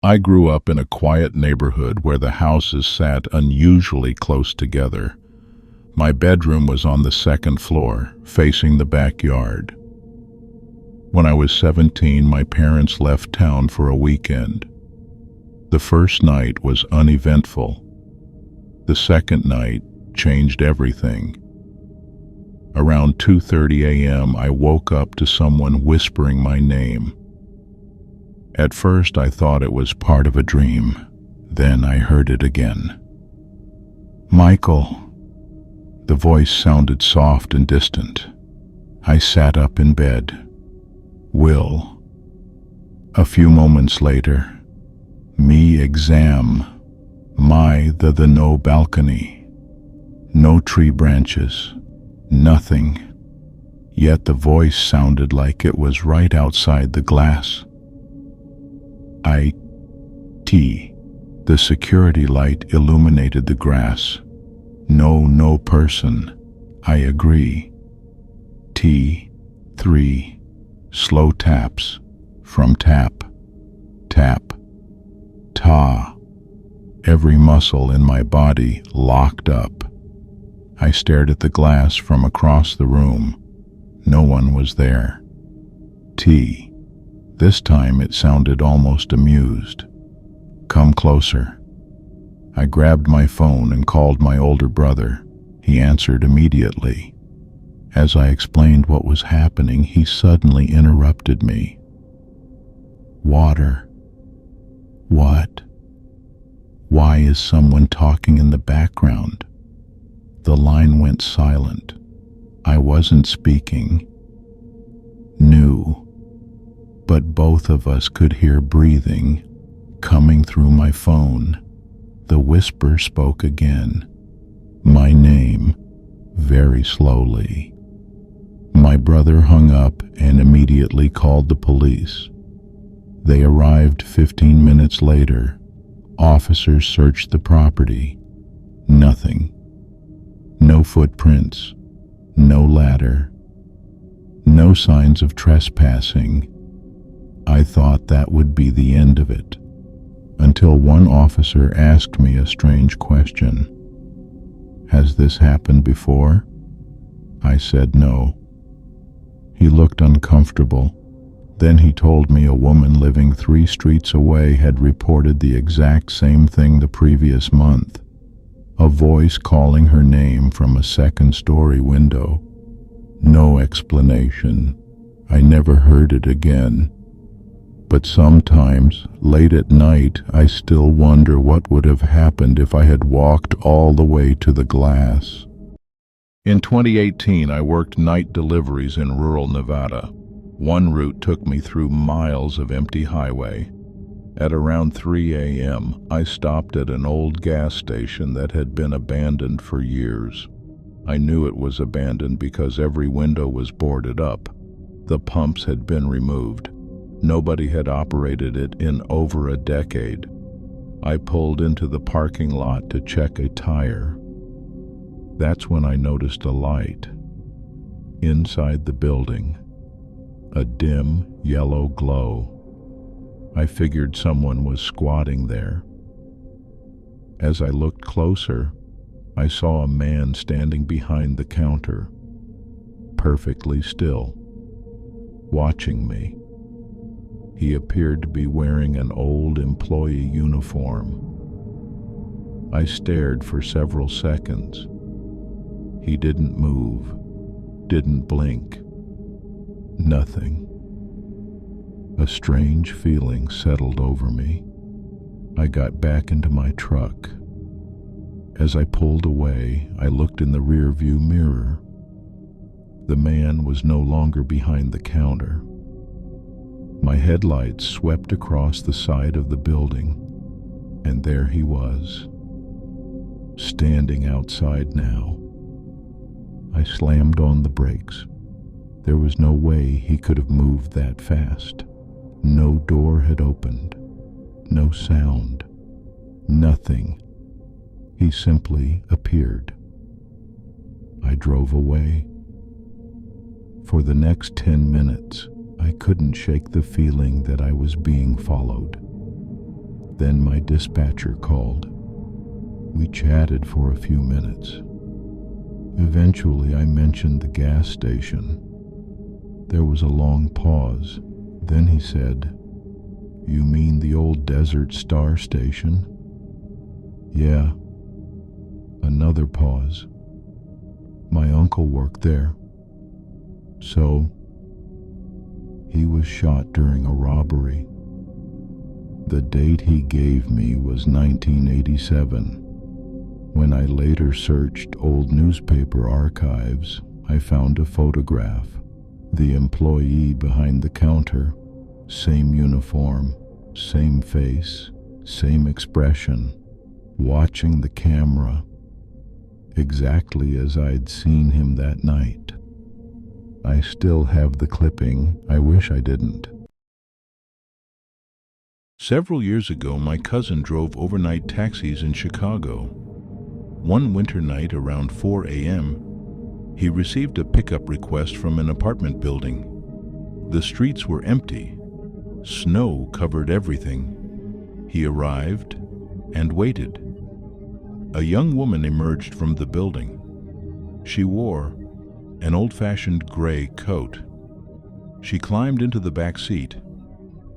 I grew up in a quiet neighborhood where the houses sat unusually close together. My bedroom was on the second floor, facing the backyard. When I was 17, my parents left town for a weekend. The first night was uneventful. The second night changed everything. Around 2:30 a.m., I woke up to someone whispering my name. At first, I thought it was part of a dream. Then I heard it again. "Michael." The voice sounded soft and distant. I sat up in bed. "Will." A few moments later, "Me exam. My the no balcony. No tree branches. Nothing." Yet the voice sounded like it was right outside the glass. "I-T." The security light illuminated the grass. No person. I agree. T3. Slow taps. From tap. Tap. Ta. Every muscle in my body locked up. I stared at the glass from across the room. No one was there. T. This time it sounded almost amused. "Come closer." I grabbed my phone and called my older brother. He answered immediately. As I explained what was happening, he suddenly interrupted me. "Water." "What?" "Why is someone talking in the background?" The line went silent. I wasn't speaking. Knew. But both of us could hear breathing coming through my phone. The whisper spoke again. My name, very slowly. My brother hung up and immediately called the police. They arrived 15 minutes later. Officers searched the property. Nothing. No footprints. No ladder. No signs of trespassing. I thought that would be the end of it, until one officer asked me a strange question. "Has this happened before?" I said no. He looked uncomfortable. Then he told me a woman living 3 streets away had reported the exact same thing the previous month. A voice calling her name from a second-story window. No explanation. I never heard it again. But sometimes, late at night, I still wonder what would have happened if I had walked all the way to the glass. In 2018, I worked night deliveries in rural Nevada. One route took me through miles of empty highway. At around 3 a.m., I stopped at an old gas station that had been abandoned for years. I knew it was abandoned because every window was boarded up. The pumps had been removed. Nobody had operated it in over a decade. I pulled into the parking lot to check a tire. That's when I noticed a light. Inside the building, a dim yellow glow. I figured someone was squatting there. As I looked closer, I saw a man standing behind the counter, perfectly still, watching me. He appeared to be wearing an old employee uniform. I stared for several seconds. He didn't move, didn't blink. Nothing. A strange feeling settled over me. I got back into my truck. As I pulled away, I looked in the rearview mirror. The man was no longer behind the counter. My headlights swept across the side of the building, and there he was, standing outside now. I slammed on the brakes. There was no way he could have moved that fast. No door had opened. No sound. Nothing. He simply appeared. I drove away. For the next 10 minutes, I couldn't shake the feeling that I was being followed. Then my dispatcher called. We chatted for a few minutes. Eventually, I mentioned the gas station. There was a long pause. Then he said, "You mean the old Desert Star station?" "Yeah." Another pause. "My uncle worked there." "So?" "He was shot during a robbery." The date he gave me was 1987. When I later searched old newspaper archives, I found a photograph. The employee behind the counter, same uniform, same face, same expression, watching the camera, exactly as I'd seen him that night. I still have the clipping. I wish I didn't. Several years ago, my cousin drove overnight taxis in Chicago. One winter night around 4 a.m., he received a pickup request from an apartment building. The streets were empty. Snow covered everything. He arrived and waited. A young woman emerged from the building. She wore an old-fashioned gray coat. She climbed into the back seat.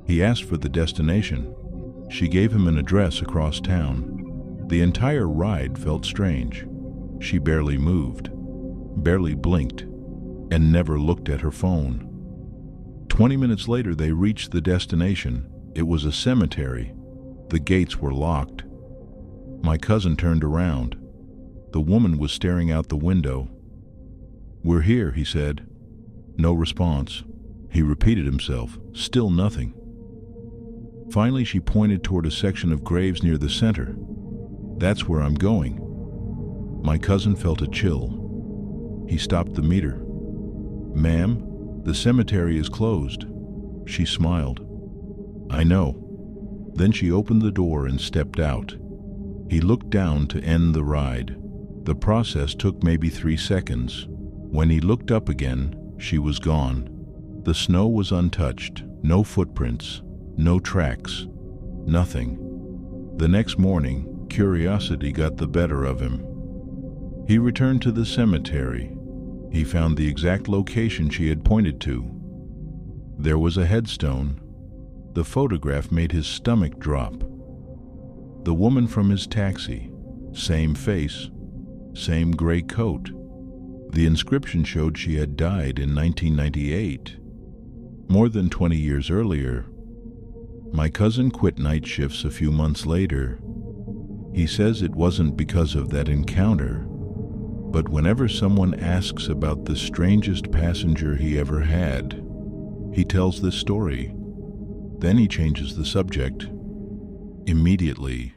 He asked for the destination. She gave him an address across town. The entire ride felt strange. She barely moved, barely blinked, and never looked at her phone. 20 minutes later, they reached the destination. It was a cemetery. The gates were locked. My cousin turned around. The woman was staring out the window. "We're here," he said. No response. He repeated himself. Still nothing. Finally, she pointed toward a section of graves near the center. "That's where I'm going." My cousin felt a chill. He stopped the meter. "Ma'am, the cemetery is closed." She smiled. "I know." Then she opened the door and stepped out. He looked down to end the ride. The process took maybe 3 seconds. When he looked up again, she was gone. The snow was untouched. No footprints. No tracks. Nothing. The next morning, curiosity got the better of him. He returned to the cemetery. He found the exact location she had pointed to. There was a headstone. The photograph made his stomach drop. The woman from his taxi. Same face. Same gray coat. The inscription showed she had died in 1998. More than 20 years earlier. My cousin quit night shifts a few months later. He says it wasn't because of that encounter, but whenever someone asks about the strangest passenger he ever had, he tells this story. Then he changes the subject. Immediately,